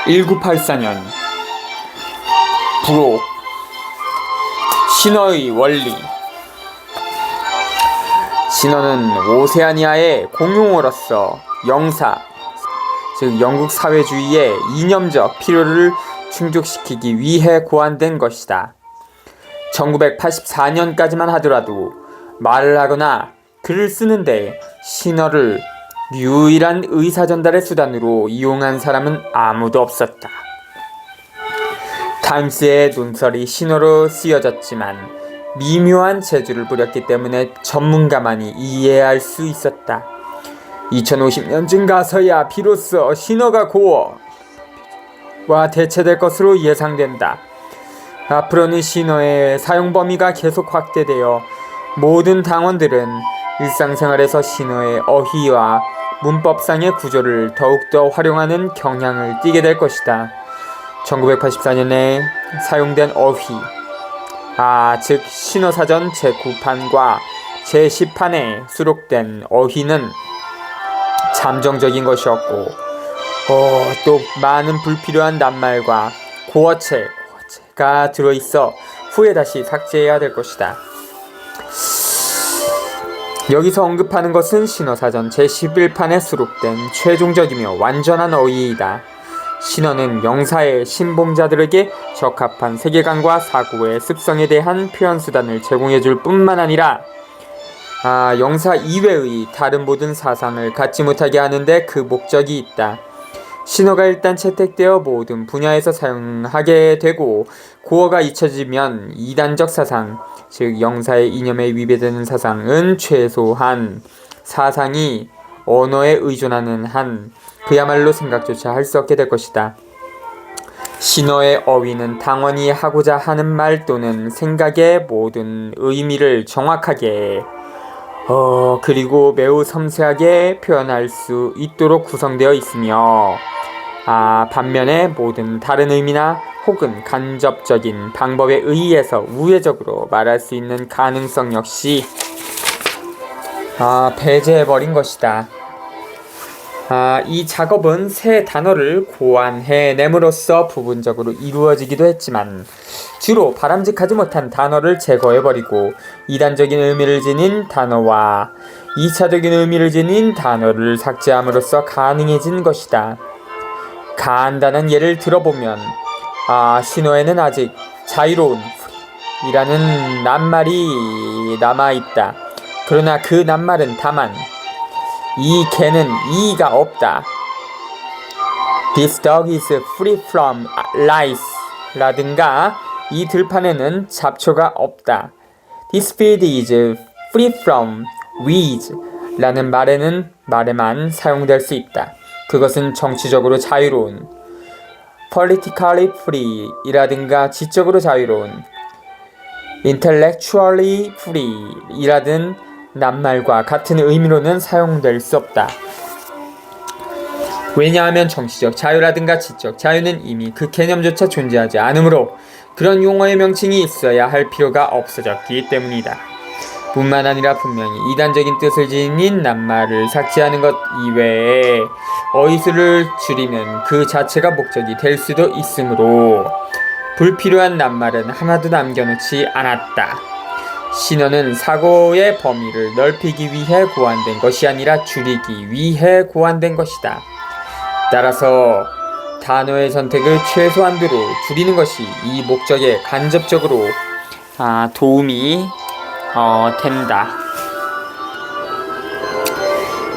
1984년 부록 신어의 원리. 신어는 오세아니아의 공용어로서 영사, 즉 영국 사회주의의 이념적 필요를 충족시키기 위해 고안된 것이다. 1984년까지만 하더라도 말을 하거나 글을 쓰는데 신어를 유일한 의사전달의 수단으로 이용한 사람은 아무도 없었다. 타임스의 논설이 신어로 쓰여졌지만 미묘한 재주를 부렸기 때문에 전문가만이 이해할 수 있었다. 2050년쯤 가서야 비로소 신어가 고어와 대체될 것으로 예상된다. 앞으로는 신어의 사용 범위가 계속 확대되어 모든 당원들은 일상생활에서 신어의 어휘와 문법상의 구조를 더욱더 활용하는 경향을 띠게 될 것이다. 1984년에 사용된 어휘, 즉 신어사전 제9판과 제10판에 수록된 어휘는 잠정적인 것이었고, 또 많은 불필요한 낱말과 고어체가 들어있어 후에 다시 삭제해야 될 것이다. 여기서 언급하는 것은 신어사전 제11판에 수록된 최종적이며 완전한 어휘이다. 신어는 영사의 신봉자들에게 적합한 세계관과 사고의 습성에 대한 표현수단을 제공해줄 뿐만 아니라 영사 이외의 다른 모든 사상을 갖지 못하게 하는데 그 목적이 있다. 신어가 일단 채택되어 모든 분야에서 사용하게 되고 고어가 잊혀지면 이단적 사상, 즉 영사의 이념에 위배되는 사상은 최소한 사상이 언어에 의존하는 한 그야말로 생각조차 할 수 없게 될 것이다. 신어의 어휘는 당원이 하고자 하는 말 또는 생각의 모든 의미를 정확하게 그리고 매우 섬세하게 표현할 수 있도록 구성되어 있으며 반면에 모든 다른 의미나 혹은 간접적인 방법에 의해서 우회적으로 말할 수 있는 가능성 역시 배제해버린 것이다. 이 작업은 새 단어를 고안해냄으로써 부분적으로 이루어지기도 했지만 주로 바람직하지 못한 단어를 제거해버리고 이단적인 의미를 지닌 단어와 2차적인 의미를 지닌 단어를 삭제함으로써 가능해진 것이다. 간단한 예를 들어보면 신어에는 아직 자유로운 이라는 낱말이 남아있다. 그러나 그 낱말은 다만 이 개는 이가 없다. This dog is free from lice 라든가 이 들판에는 잡초가 없다. This field is free from weeds 라는 말에만 사용될 수 있다. 그것은 정치적으로 자유로운 politically free 이라든가 지적으로 자유로운 intellectually free 이라든 낱말과 같은 의미로는 사용될 수 없다. 왜냐하면 정치적 자유라든가 지적 자유는 이미 그 개념조차 존재하지 않으므로 그런 용어의 명칭이 있어야 할 필요가 없어졌기 때문이다. 뿐만 아니라 분명히 이단적인 뜻을 지닌 낱말을 삭제하는 것 이외에 어휘수를 줄이는 그 자체가 목적이 될 수도 있으므로 불필요한 낱말은 하나도 남겨놓지 않았다. 신어는 사고의 범위를 넓히기 위해 고안된 것이 아니라 줄이기 위해 고안된 것이다. 따라서 단어의 선택을 최소한도로 줄이는 것이 이 목적에 간접적으로 도움이 된다.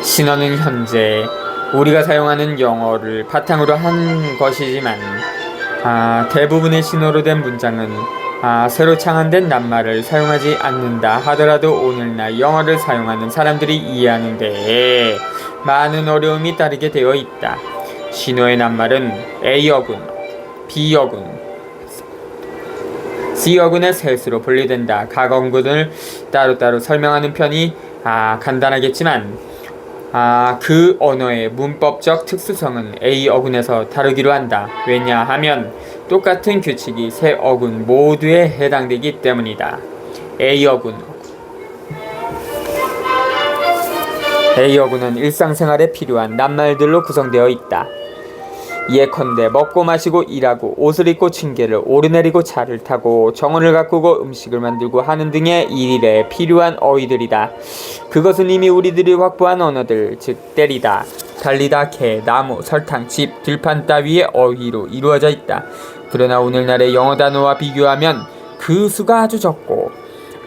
신어는 현재 우리가 사용하는 영어를 바탕으로 한 것이지만 대부분의 신어로 된 문장은 새로 창안된 낱말을 사용하지 않는다 하더라도 오늘날 영어를 사용하는 사람들이 이해하는 데에 많은 어려움이 따르게 되어 있다. 신어의 낱말은 A어군, B어군, C어군의 셋으로 분리된다. 각 어군을 따로따로 설명하는 편이 간단하겠지만 그 언어의 문법적 특수성은 A어군에서 다루기로 한다. 왜냐하면 똑같은 규칙이 세 어군 모두에 해당되기 때문이다. A어군은 일상생활에 필요한 낱말들로 구성되어 있다. 예컨대 먹고 마시고 일하고 옷을 입고 층계를 오르내리고 차를 타고 정원을 가꾸고 음식을 만들고 하는 등의 일일에 필요한 어휘들이다. 그것은 이미 우리들이 확보한 언어들, 즉 때리다, 달리다, 개, 나무, 설탕, 집, 들판 따위의 어휘로 이루어져 있다. 그러나 오늘날의 영어 단어와 비교하면 그 수가 아주 적고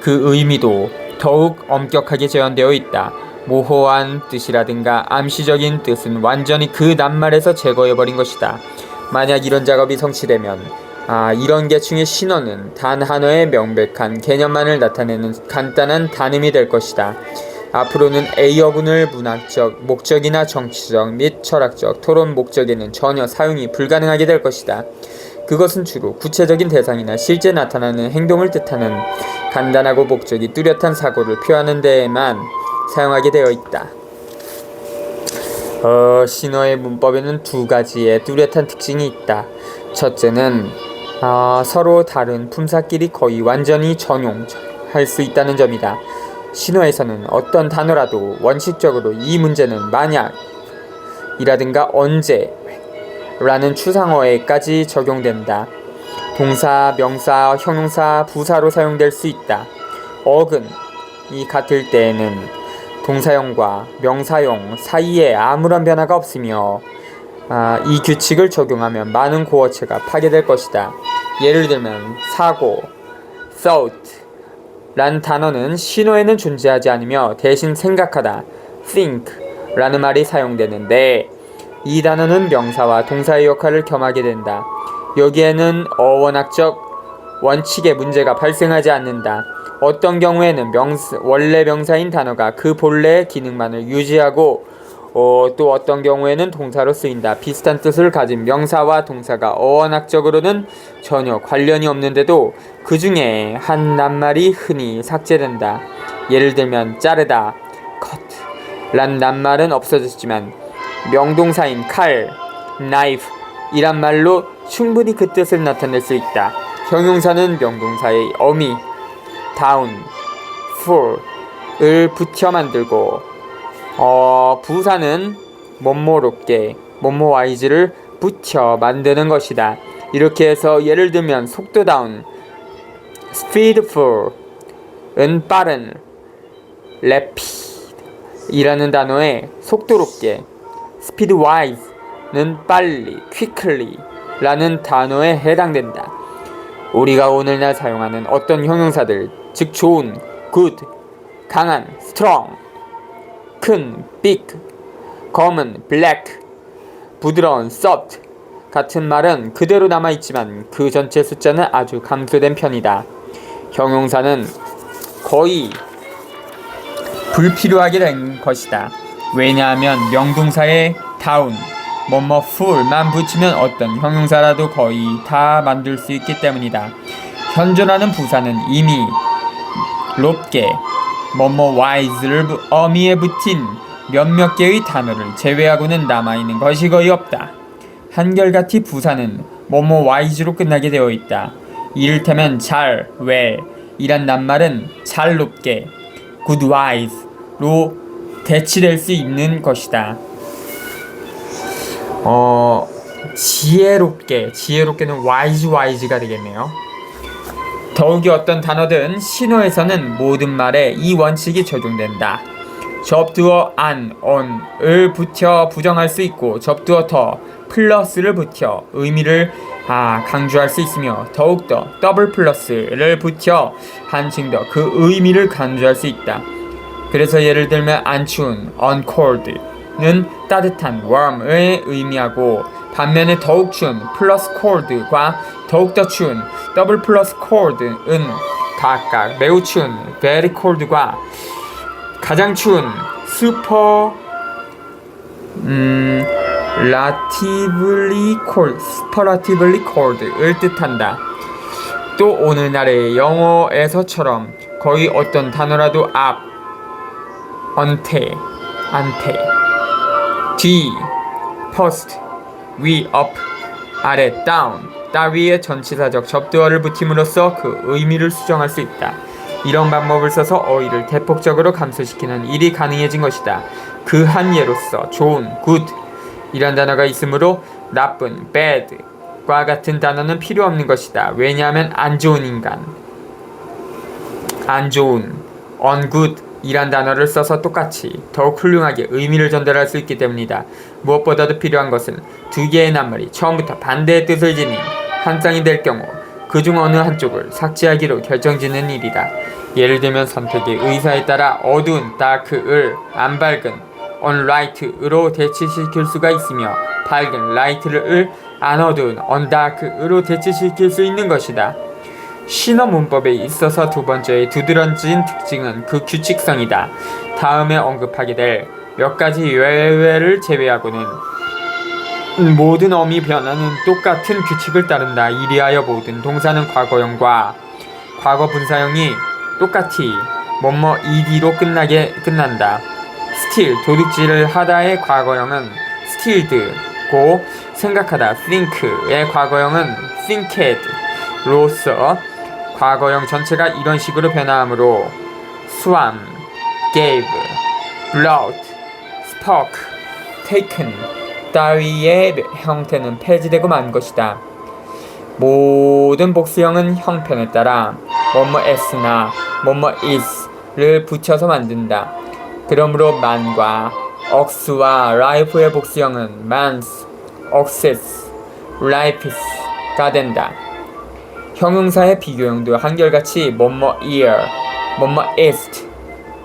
그 의미도 더욱 엄격하게 재현되어 있다. 모호한 뜻이라든가 암시적인 뜻은 완전히 그 낱말에서 제거해버린 것이다. 만약 이런 작업이 성취되면 이런 계층의 신어는 단 하나의 명백한 개념만을 나타내는 간단한 단음이 될 것이다. 앞으로는 A어군을 문학적, 목적이나 정치적 및 철학적 토론 목적에는 전혀 사용이 불가능하게 될 것이다. 그것은 주로 구체적인 대상이나 실제 나타나는 행동을 뜻하는 간단하고 목적이 뚜렷한 사고를 표하는 데에만 사용하게 되어 있다. 신어의 문법에는 두 가지의 뚜렷한 특징이 있다. 첫째는 서로 다른 품사끼리 거의 완전히 전용할 수 있다는 점이다. 신어에서는 어떤 단어라도 원칙적으로 이 문제는 만약이라든가 언제라는 추상어에까지 적용된다. 동사, 명사, 형용사, 부사로 사용될 수 있다. 어근이 같을 때에는 동사형과 명사형 사이에 아무런 변화가 없으며 이 규칙을 적용하면 많은 고어체가 파괴될 것이다. 예를 들면 사고, thought 란 단어는 신어에는 존재하지 않으며 대신 생각하다, think 라는 말이 사용되는데 이 단어는 명사와 동사의 역할을 겸하게 된다. 여기에는 어원학적 원칙의 문제가 발생하지 않는다. 어떤 경우에는 원래 명사인 단어가 그 본래의 기능만을 유지하고 또 어떤 경우에는 동사로 쓰인다. 비슷한 뜻을 가진 명사와 동사가 어원학적으로는 전혀 관련이 없는데도 그 중에 한 낱말이 흔히 삭제된다. 예를 들면 자르다, cut 란 낱말은 없어졌지만 명동사인 칼, knife 이란 말로 충분히 그 뜻을 나타낼 수 있다. 형용사는 명동사의 어미, down, fall을 붙여 만들고 부사는 뭐뭐롭게, 뭐뭐와이즈를 붙여 만드는 것이다. 이렇게 해서 예를 들면 속도 다운, speedful은 빠른, rapid 이라는 단어에 속도롭게, speedwise는 빨리, quickly 라는 단어에 해당된다. 우리가 오늘날 사용하는 어떤 형용사들, 즉 좋은, good, 강한, strong, 큰, big, 검은, black, 부드러운, soft 같은 말은 그대로 남아있지만 그 전체 숫자는 아주 감소된 편이다. 형용사는 거의 불필요하게 된 것이다. 왜냐하면 명동사의 down, full만 붙이면 어떤 형용사라도 거의 다 만들 수 있기 때문이다. 현존하는 부사는 이미 높게, wise를 어미에 붙인 몇몇 개의 단어를 제외하고는 남아있는 것이 거의 없다. 한결같이 부사는 wise로 끝나게 되어 있다. 이를테면 잘, 이란 낱말은 잘 높게, good wise로 대치될 수 있는 것이다. 지혜롭게는 wise가 되겠네요. 더욱이 어떤 단어든 신어에서는 모든 말에 이 원칙이 적용된다. 접두어 an, on을 붙여 부정할 수 있고 접두어 더, 플러스를 붙여 의미를 강조할 수 있으며 더욱더 더블 플러스를 붙여 한층 더 그 의미를 강조할 수 있다. 그래서 예를 들면 안 추운, uncold는 따뜻한, warm을 의미하고 반면에 더욱 추운, 플러스 cold과 더욱더 추운, 더블 플러스 cold은 각각 매우 추운, very cold과 가장 추운, superlatively cold을 뜻한다. 또 오늘날의 영어에서처럼 거의 어떤 단어라도 앞, 안테, 뒤, first, 위, up, 아래, down 따위의 전치사적 접두어를 붙임으로써 그 의미를 수정할 수 있다. 이런 방법을 써서 어휘를 대폭적으로 감소시키는 일이 가능해진 것이다. 그 한 예로서 좋은, good, 이란 단어가 있으므로 나쁜, bad과 같은 단어는 필요 없는 것이다. 왜냐하면 안 좋은 인간, 안 좋은, ungood 이란 단어를 써서 똑같이 더욱 훌륭하게 의미를 전달할 수 있기 때문이다. 무엇보다도 필요한 것은 두 개의 낱말이 처음부터 반대의 뜻을 지닌 한 쌍이 될 경우 그중 어느 한쪽을 삭제하기로 결정짓는 일이다. 예를 들면 선택의 의사에 따라 어두운 dark을 안 밝은 unlight으로 대치시킬 수가 있으며 밝은 light를 안 어두운 undark으로 대치시킬 수 있는 것이다. 신어 문법에 있어서 두 번째의 두드러진 특징은 그 규칙성이다. 다음에 언급하게 될 몇 가지 예외를 제외하고는 모든 어미 변화는 똑같은 규칙을 따른다. 이리하여 모든 동사는 과거형과 과거 분사형이 똑같이 뭐뭐 ed로 끝난다. steal 도둑질을 하다의 과거형은 stealed고 생각하다 think의 과거형은 thinked로서 과거형 전체가 이런 식으로 변화하므로 swam, gave, brought, spoke, taken 따위의 형태는 폐지되고 만 것이다. 모든 복수형은 형편에 따라 뭐뭐 as나 뭐뭐 is를 붙여서 만든다. 그러므로 man과 ox와 life의 복수형은 mans, oxes, lifes가 된다. 형용사의 비교형도 한결같이 뭐뭐 ear, 뭐뭐 east,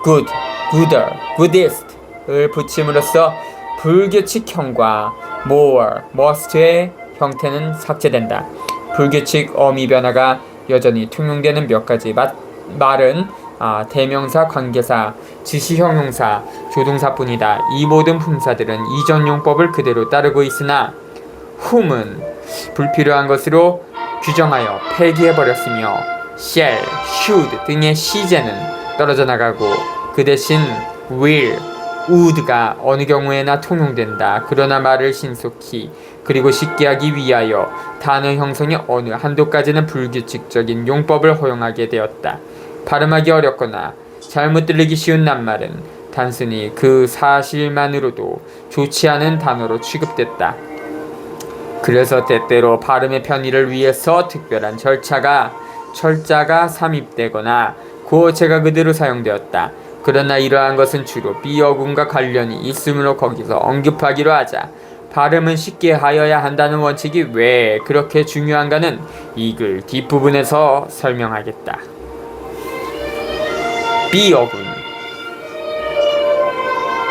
good, gooder, goodest을 붙임으로써 불규칙형과 more, most의 형태는 삭제된다. 불규칙 어미 변화가 여전히 통용되는 몇 가지 말은 대명사, 관계사, 지시형용사, 조동사뿐이다. 이 모든 품사들은 이전 용법을 그대로 따르고 있으나 whom은 불필요한 것으로 규정하여 폐기해버렸으며 shall, should 등의 시제는 떨어져 나가고 그 대신 will, would가 어느 경우에나 통용된다. 그러나 말을 신속히 그리고 쉽게 하기 위하여 단어 형성의 어느 한도까지는 불규칙적인 용법을 허용하게 되었다. 발음하기 어렵거나 잘못 들리기 쉬운 낱말은 단순히 그 사실만으로도 좋지 않은 단어로 취급됐다. 그래서 때때로 발음의 편의를 위해서 특별한 철자가 삽입되거나 구어체가 그대로 사용되었다. 그러나 이러한 것은 주로 비어군과 관련이 있으므로 거기서 언급하기로 하자. 발음은 쉽게 하여야 한다는 원칙이 왜 그렇게 중요한가는 이 글 뒷부분에서 설명하겠다.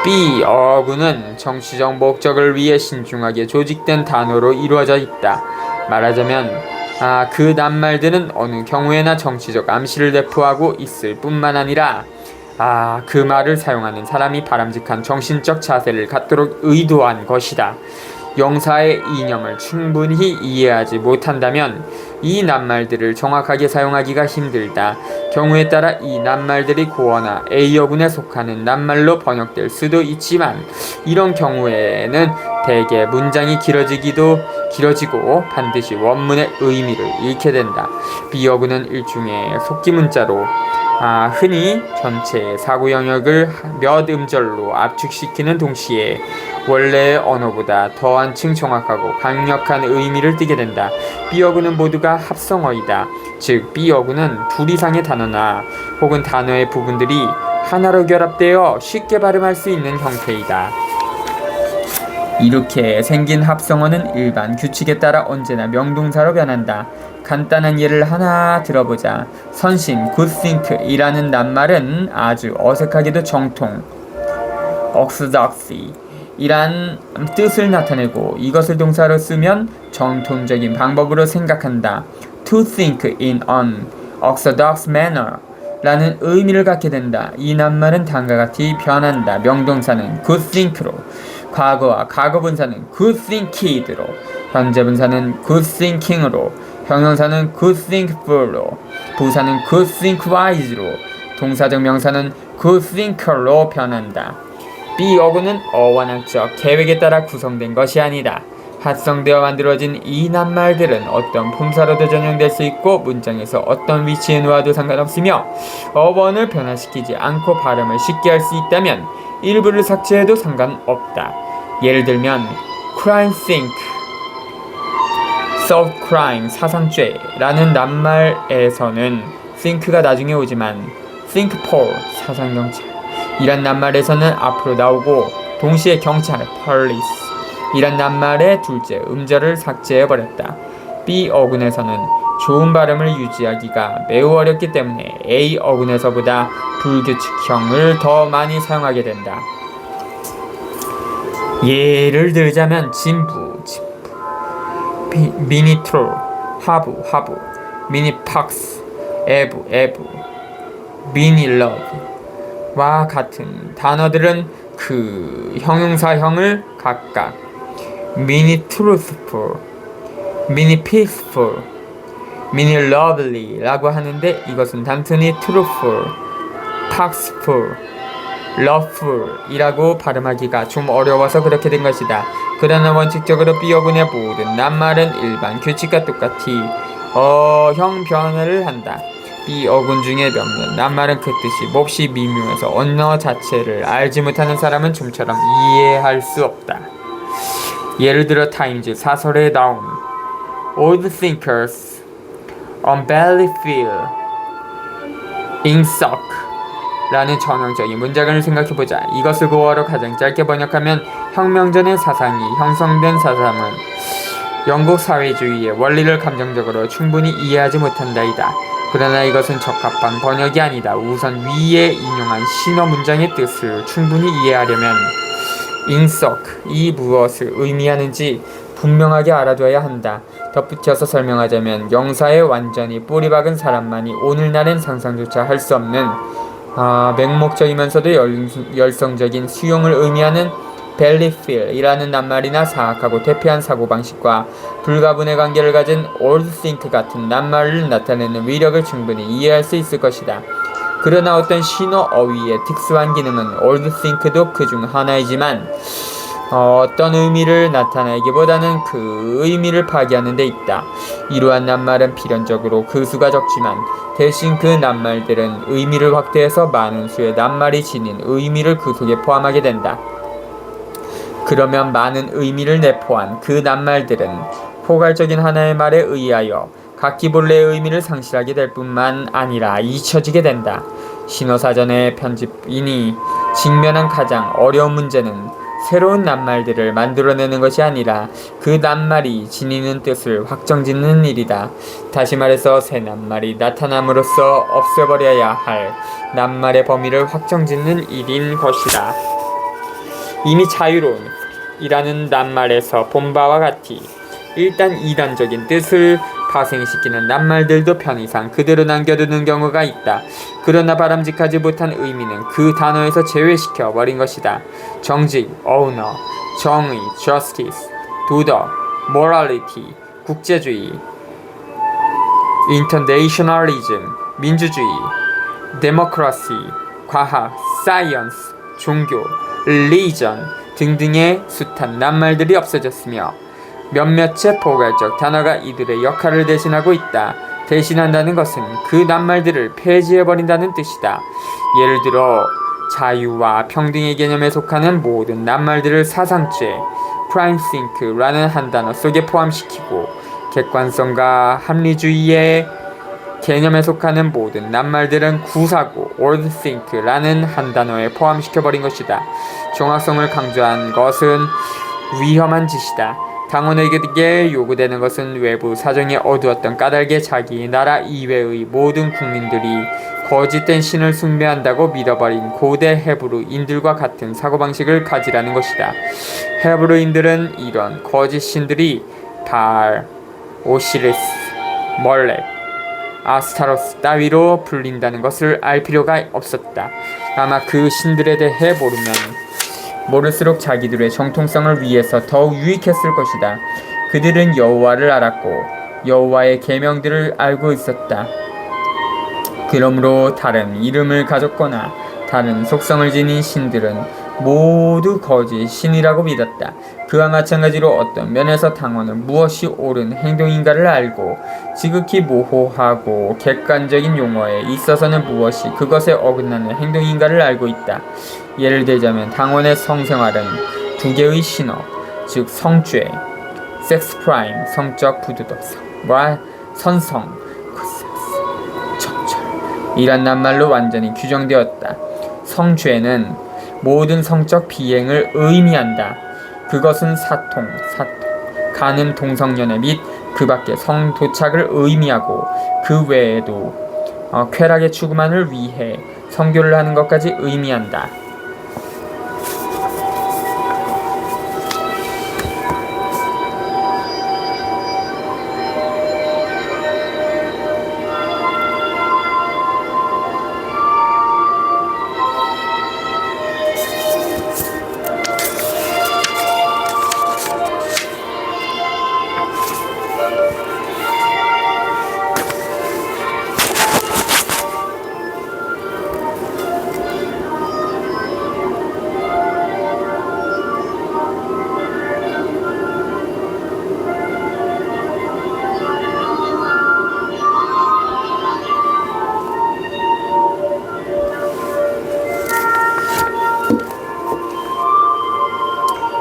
비어군은 정치적 목적을 위해 신중하게 조직된 단어로 이루어져 있다. 말하자면 그 낱말들은 어느 경우에나 정치적 암시를 내포하고 있을 뿐만 아니라 그 말을 사용하는 사람이 바람직한 정신적 자세를 갖도록 의도한 것이다. 영사의 이념을 충분히 이해하지 못한다면 이 낱말들을 정확하게 사용하기가 힘들다. 경우에 따라 이 낱말들이 고어나 A어군에 속하는 낱말로 번역될 수도 있지만 이런 경우에는 대개 문장이 길어지고 반드시 원문의 의미를 잃게 된다. B어군은 일종의 속기문자로 흔히 전체의 사고 영역을 몇 음절로 압축시키는 동시에 원래의 언어보다 더 한층 정확하고 강력한 의미를 띠게 된다. B어군은 모두가 합성어이다. 즉 B어군은 둘 이상의 단어나 혹은 단어의 부분들이 하나로 결합되어 쉽게 발음할 수 있는 형태이다. 이렇게 생긴 합성어는 일반 규칙에 따라 언제나 명동사로 변한다. 간단한 예를 하나 들어보자. 선심, good think 이라는 낱말은 아주 어색하게도 정통, orthodoxy 이란 뜻을 나타내고 이것을 동사로 쓰면 정통적인 방법으로 생각한다. To think in an orthodox manner 라는 의미를 갖게 된다. 이 낱말은 다음과 같이 변한다. 명동사는 good think로, 과거와 과거분사는 good thinked로, 현재분사는 good thinking으로, 형용사는 good thinkful로, 부사는 good thinkwise로, 동사적 명사는 good thinker로 변한다. B어군은 어원학적 계획에 따라 구성된 것이 아니다. 합성되어 만들어진 이 낱말들은 어떤 품사로도 전용될 수 있고 문장에서 어떤 위치에 놓아도 상관없으며 어원을 변화시키지 않고 발음을 쉽게 할 수 있다면 일부를 삭제해도 상관없다. 예를 들면 crime think, solve crime, 사상죄라는 낱말에서는 think가 나중에 오지만 think for, 사상경찰 이란 낱말에서는 앞으로 나오고 동시에 경찰, police 이란 낱말의 둘째 음절을 삭제해버렸다. B 어근에서는 좋은 발음을 유지하기가 매우 어렵기 때문에 A 어근에서보다 불규칙형을 더 많이 사용하게 된다. 예를 들자면 진부, 미니트롤, 하부, 미니팍스, 에부, 미니러브와 같은 단어들은 그 형용사형을 각각 미니트루스풀, 미니피스풀, 미니러블리라고 하는데 이것은 단순히 트루풀, 팍스풀, 러풀이라고 발음하기가 좀 어려워서 그렇게 된 것이다. 그러나 원칙적으로 B어근의 모든 낱말은 일반 규칙과 똑같이 어형 변화를 한다. B어근 중에 몇몇 낱말은 그 뜻이 몹시 미묘해서 언어 자체를 알지 못하는 사람은 좀처럼 이해할 수 없다. 예를 들어 타임즈 사설에 나온 Old thinkers unbarely feel in sock 라는 전형적인 문장을 생각해보자. 이것을 고어로 가장 짧게 번역하면 혁명 전의 사상이 형성된 사람은 영국 사회주의의 원리를 감정적으로 충분히 이해하지 못한다이다. 그러나 이것은 적합한 번역이 아니다. 우선 위에 인용한 신어 문장의 뜻을 충분히 이해하려면 인석, 이 무엇을 의미하는지 분명하게 알아둬야 한다. 덧붙여서 설명하자면 영사에 완전히 뿌리 박은 사람만이 오늘날엔 상상조차 할 수 없는 맹목적이면서도 열성적인 수용을 의미하는 벨리필이라는 낱말이나 사악하고 퇴폐한 사고방식과 불가분의 관계를 가진 old think 같은 낱말을 나타내는 위력을 충분히 이해할 수 있을 것이다. 그러나 어떤 신어 어휘의 특수한 기능은 old think도 그중 하나이지만 어떤 의미를 나타내기보다는 그 의미를 파괴하는 데 있다. 이러한 낱말은 필연적으로 그 수가 적지만 대신 그 낱말들은 의미를 확대해서 많은 수의 낱말이 지닌 의미를 그 속에 포함하게 된다. 그러면 많은 의미를 내포한 그 낱말들은 포괄적인 하나의 말에 의하여 각기 본래의 의미를 상실하게 될 뿐만 아니라 잊혀지게 된다. 신어사전의 편집인이 직면한 가장 어려운 문제는 새로운 낱말들을 만들어내는 것이 아니라 그 낱말이 지니는 뜻을 확정짓는 일이다. 다시 말해서 새 낱말이 나타남으로써 없애버려야 할 낱말의 범위를 확정짓는 일인 것이다. 이미 자유로운이라는 낱말에서 본 바와 같이 일단 이단적인 뜻을 파생시키는 낱말들도 편의상 그대로 남겨두는 경우가 있다. 그러나 바람직하지 못한 의미는 그 단어에서 제외시켜 버린 것이다. 정직, 언어, 정의, justice, 도덕, morality, 국제주의, internationalism, 민주주의, democracy, 과학, science, 종교, religion 등등의 숱한 낱말들이 없어졌으며 몇몇의 포괄적 단어가 이들의 역할을 대신하고 있다. 대신한다는 것은 그 낱말들을 폐지해버린다는 뜻이다. 예를 들어 자유와 평등의 개념에 속하는 모든 낱말들을 사상죄, prime think라는 한 단어 속에 포함시키고 객관성과 합리주의의 개념에 속하는 모든 낱말들은 구사고, old think라는 한 단어에 포함시켜버린 것이다. 정확성을 강조한 것은 위험한 짓이다. 당원에게 요구되는 것은 외부 사정이 어두웠던 까닭에 자기 나라 이외의 모든 국민들이 거짓된 신을 숭배한다고 믿어버린 고대 헤브르인들과 같은 사고방식을 가지라는 것이다. 헤브르인들은 이런 거짓 신들이 발, 오시리스, 멀렉, 아스타로스 따위로 불린다는 것을 알 필요가 없었다. 아마 그 신들에 대해 모를수록 자기들의 정통성을 위해서 더욱 유익했을 것이다. 그들은 여호와를 알았고 여호와의 계명들을 알고 있었다. 그러므로 다른 이름을 가졌거나 다른 속성을 지닌 신들은 모두 거짓 신이라고 믿었다. 그와 마찬가지로 어떤 면에서 당원은 무엇이 옳은 행동인가를 알고 지극히 모호하고 객관적인 용어에 있어서는 무엇이 그것에 어긋나는 행동인가를 알고 있다. 예를 들자면 당원의 성생활은 두 개의 신어, 즉 성죄, 섹스 크라임, 성적 부도덕성과 선성, 굿섹스, 적절 이란 낱말로 완전히 규정되었다. 성죄는 모든 성적 비행을 의미한다. 그것은 사통, 가는 동성연애 및 그 밖의 성도착을 의미하고 그 외에도 쾌락의 추구만을 위해 성교를 하는 것까지 의미한다.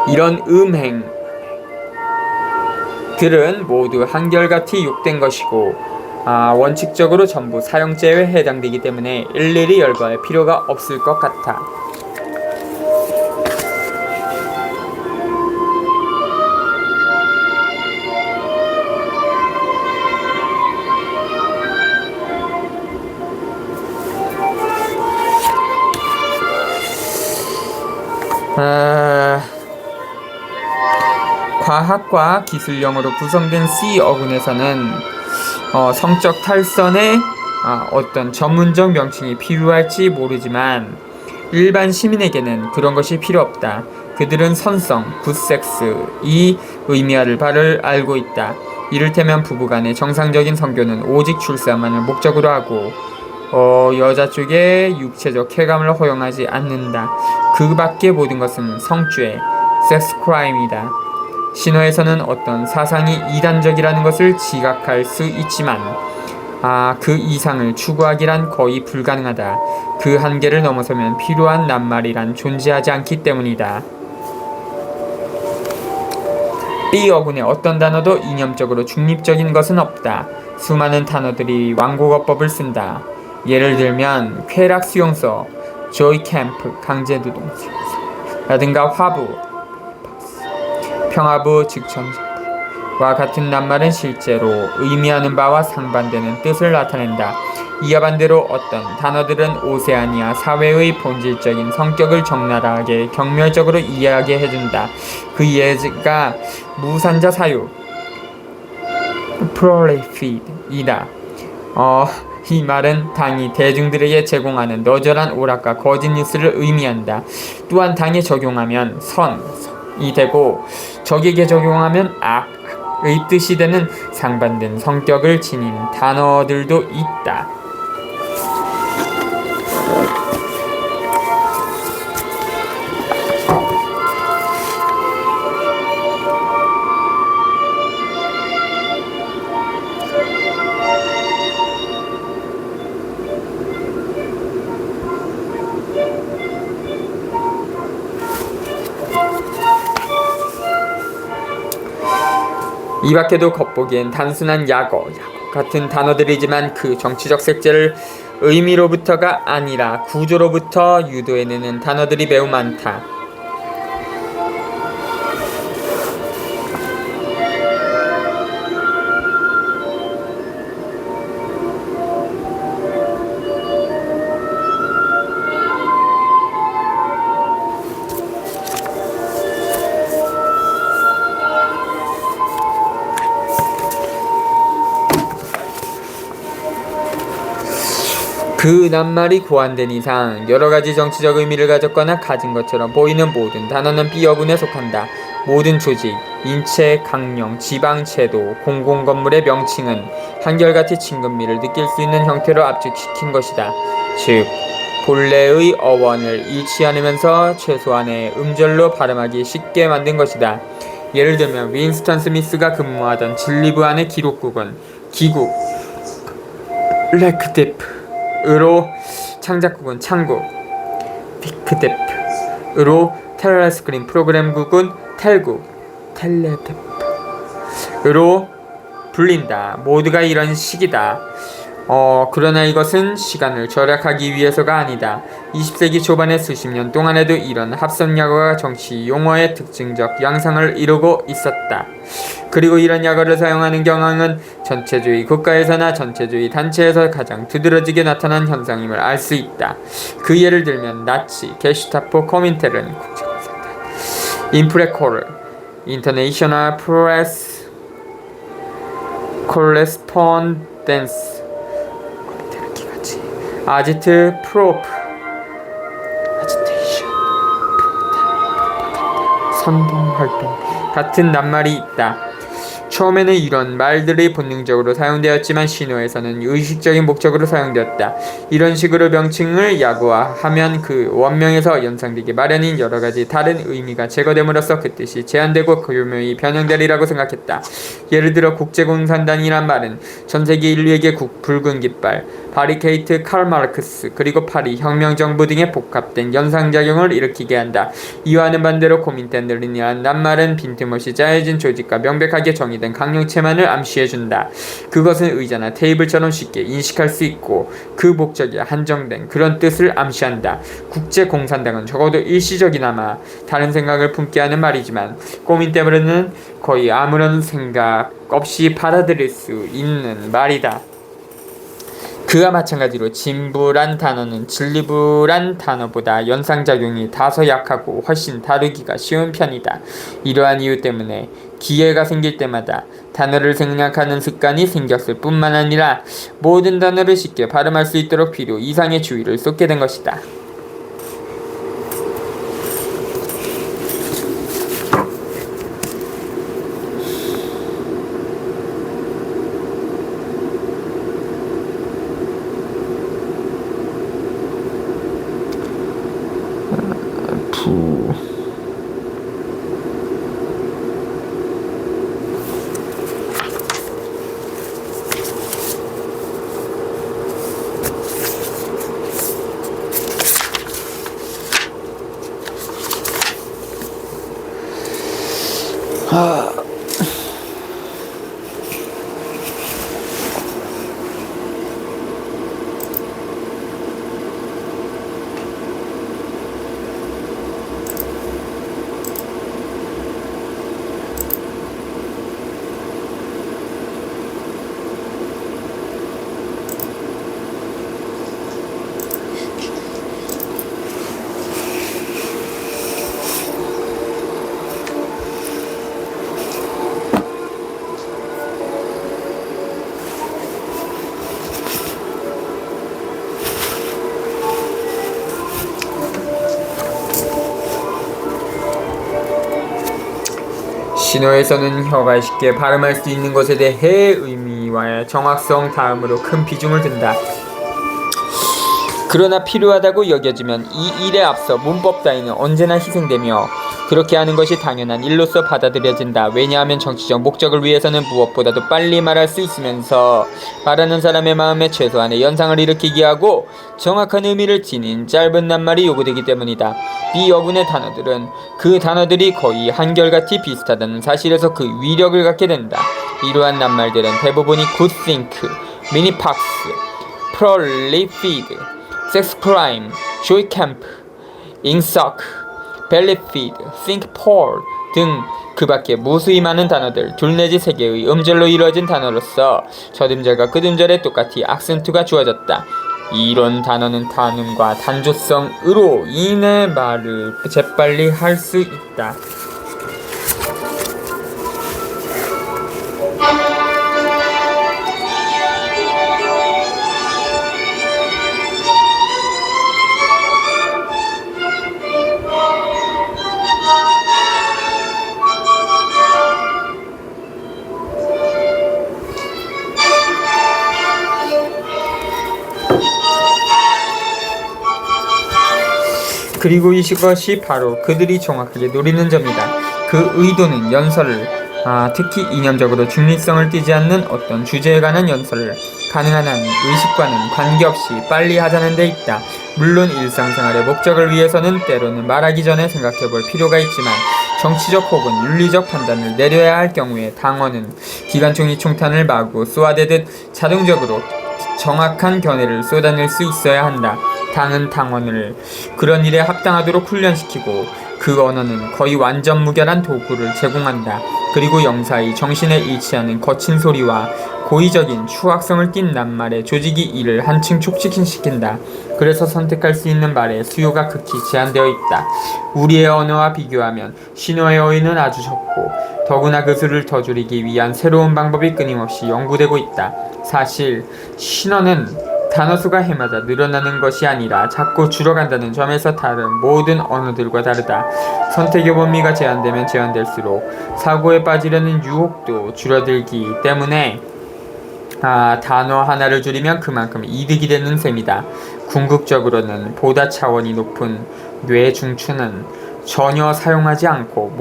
이런 음행들은 모두 한결같이 욕된 것이고 원칙적으로 전부 사형제에 해당되기 때문에 일일이 열거할 필요가 없을 것 같아. 과학과 기술령으로 구성된 C 어근에서는 성적 탈선에 어떤 전문적 명칭이 필요할지 모르지만 일반 시민에게는 그런 것이 필요 없다. 그들은 선성, 굿섹스이 의미할 바를 알고 있다. 이를테면 부부간의 정상적인 성교는 오직 출산만을 목적으로 하고 여자 쪽의 육체적 쾌감을 허용하지 않는다. 그 밖의 모든 것은 성죄, 섹스 크라임이다. 신화에서는 어떤 사상이 이단적이라는 것을 지각할 수 있지만 그 이상을 추구하기란 거의 불가능하다. 그 한계를 넘어서면 필요한 낱말이란 존재하지 않기 때문이다. B 어군의 어떤 단어도 이념적으로 중립적인 것은 없다. 수많은 단어들이 완곡어법을 쓴다. 예를 들면 쾌락 수용소, 조이 캠프, 강제노동 수용소라든가 화부, 평화부, 직천정부와 같은 낱말은 실제로 의미하는 바와 상반되는 뜻을 나타낸다. 이와 반대로 어떤 단어들은 오세아니아 사회의 본질적인 성격을 적나라하게 경멸적으로 이해하게 해준다. 그 예가 무산자 사유, 프롤리피드이다. 이 말은 당이 대중들에게 제공하는 너절한 오락과 거짓 뉴스를 의미한다. 또한 당에 적용하면 선이 되고 적에게 적용하면 악의 뜻이 되는 상반된 성격을 지닌 단어들도 있다. 이 밖에도 겉보기엔 단순한 야거 같은 단어들이지만 그 정치적 색채를 의미로부터가 아니라 구조로부터 유도해내는 단어들이 매우 많다. 그 낱말이 고안된 이상 여러가지 정치적 의미를 가졌거나 가진 것처럼 보이는 모든 단어는 B어군에 속한다. 모든 조직, 인체, 강령, 지방, 제도, 공공건물의 명칭은 한결같이 친근미를 느낄 수 있는 형태로 압축시킨 것이다. 즉, 본래의 어원을 잃지 않으면서 최소한의 음절로 발음하기 쉽게 만든 것이다. 예를 들면 윈스턴 스미스가 근무하던 진리부 안의 기록국은 기국, 레크데프 으로 창작국은 창국, 빅크데프으로 텔레스크린 프로그램국은 텔국, 텔레테프로 불린다. 모두가 이런 식이다. 그러나 이것은 시간을 절약하기 위해서가 아니다. 20세기 초반의 수십 년 동안에도 이런 합성약어가 정치 용어의 특징적 양상을 이루고 있었다. 그리고 이런 약어를 사용하는 경향은 전체주의 국가에서나 전체주의 단체에서 가장 두드러지게 나타난 현상임을 알 수 있다. 그 예를 들면 나치, 게슈타포, 코민테른, 국제공산당, 인프레코르, 인터내셔널 프레스 콜레스폰덴스, 아지트 프로프, 아지테이션, 선동활동 같은 낱말이 있다. 처음에는 이런 말들이 본능적으로 사용되었지만 신호에서는 의식적인 목적으로 사용되었다. 이런 식으로 명칭을 약어화하면 그 원명에서 연상되기 마련인 여러가지 다른 의미가 제거됨으로써 그 뜻이 제한되고 교묘히 변형되리라고 생각했다. 예를 들어 국제공산당이란 말은 전세계 인류에게 붉은 깃발, 바리케이트, 칼마르크스, 그리고 파리 혁명정부 등의 복합된 연상작용을 일으키게 한다. 이와는 반대로 코민텐들이란 낱말은 빈틈없이 짜여진 조직과 명백하게 정의된 강령체만을 암시해준다. 그것은 의자나 테이블처럼 쉽게 인식할 수 있고 그 목적이 한정된 그런 뜻을 암시한다. 국제공산당은 적어도 일시적이나마 다른 생각을 품게 하는 말이지만 코민테르는 거의 아무런 생각 없이 받아들일 수 있는 말이다. 그와 마찬가지로 진부란 단어는 진리부란 단어보다 연상작용이 다소 약하고 훨씬 다루기가 쉬운 편이다. 이러한 이유 때문에 기회가 생길 때마다 단어를 생략하는 습관이 생겼을 뿐만 아니라 모든 단어를 쉽게 발음할 수 있도록 필요 이상의 주의를 쏟게 된 것이다. 신호에서는 혀가 쉽게 발음할 수 있는 것에 대해 의미와 정확성 다음으로 큰 비중을 둔다. 그러나 필요하다고 여겨지면 이 일에 앞서 문법 따위는 언제나 희생되며 그렇게 하는 것이 당연한 일로서 받아들여진다. 왜냐하면 정치적 목적을 위해서는 무엇보다도 빨리 말할 수 있으면서 말하는 사람의 마음에 최소한의 연상을 일으키게 하고 정확한 의미를 지닌 짧은 낱말이 요구되기 때문이다. 이 여분의 단어들은 그 단어들이 거의 한결같이 비슷하다는 사실에서 그 위력을 갖게 된다. 이러한 낱말들은 대부분이 good think, minipox, prolific, sex crime, joy camp, insuck, belly feed, think poor 등 그 밖에 무수히 많은 단어들, 둘 내지 세 개의 음절로 이루어진 단어로서 젖음절과 끝음절에 똑같이 악센트가 주어졌다. 이런 단어는 단음과 단조성으로 인해 말을 재빨리 할 수 있다. 그리고 이것이 바로 그들이 정확하게 노리는 점이다. 그 의도는 연설을, 특히 이념적으로 중립성을 띠지 않는 어떤 주제에 관한 연설을 가능한 한 의식과는 관계없이 빨리 하자는 데 있다. 물론 일상생활의 목적을 위해서는 때로는 말하기 전에 생각해볼 필요가 있지만 정치적 혹은 윤리적 판단을 내려야 할 경우에 당원은 기관총이 총탄을 마구 쏘아대듯 자동적으로 정확한 견해를 쏟아낼 수 있어야 한다. 당은 당원을 그런 일에 합당하도록 훈련시키고 그 언어는 거의 완전 무결한 도구를 제공한다. 그리고 영사의 정신에 일치하는 거친 소리와 고의적인 추악성을 띤 낱말의 조직이 이를 한층 촉진시킨다. 그래서 선택할 수 있는 말의 수요가 극히 제한되어 있다. 우리의 언어와 비교하면 신어의 어휘는 아주 적고 더구나 그 수를 더 줄이기 위한 새로운 방법이 끊임없이 연구되고 있다. 사실 신어는 단어수가 해마다 늘어나는 것이 아니라 자꾸 줄어간다는 점에서 다른 모든 언어들과 다르다. 선택의 범위가 제한되면 제한될수록 사고에 빠지려는 유혹도 줄어들기 때문에 단어 하나를 줄이면 그만큼 이득이 되는 셈이다. 궁극적으로는 보다 차원이 높은 뇌중추는 전혀 사용하지 않고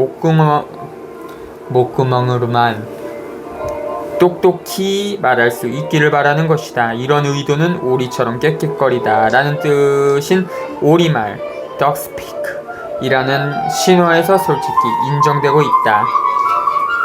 목구멍으로만 똑똑히 말할 수 있기를 바라는 것이다. 이런 의도는 오리처럼 깨끗거리다 라는 뜻인 오리말 (duckspeak) 이라는 신화에서 솔직히 인정되고 있다.